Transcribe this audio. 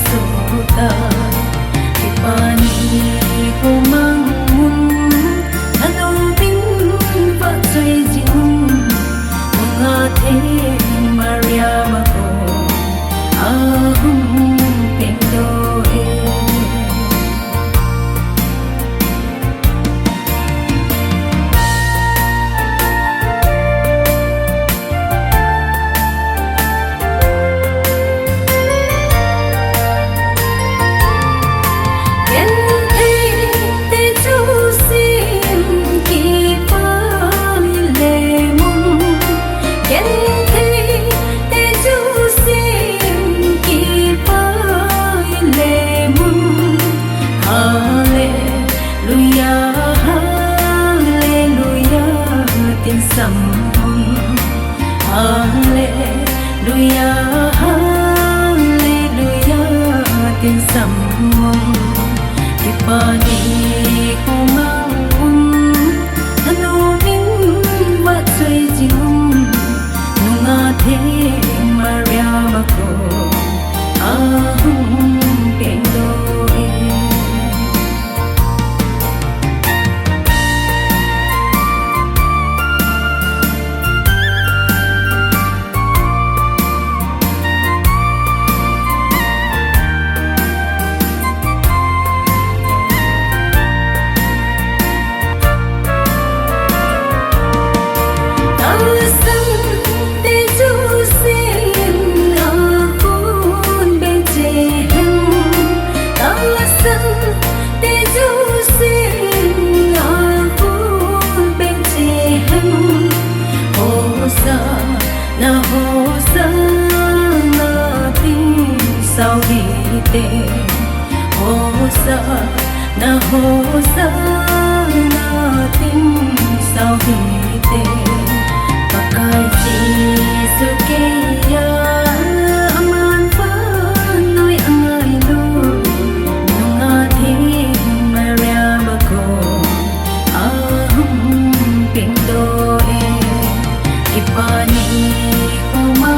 suta ipani humangun anubin va chơi jing nga the Maria mako ahum pendo Hallelujah, hallelujah, tin sầm ipani humangun anubin va chơi jing nga the Maria mako ahum pendo na Hosanna tin sao đi tê Hosanna tin sao đi tê pakai Giêsu kia aman phan noi angai lu nga thi Maria mako ahum pindo ipani Uma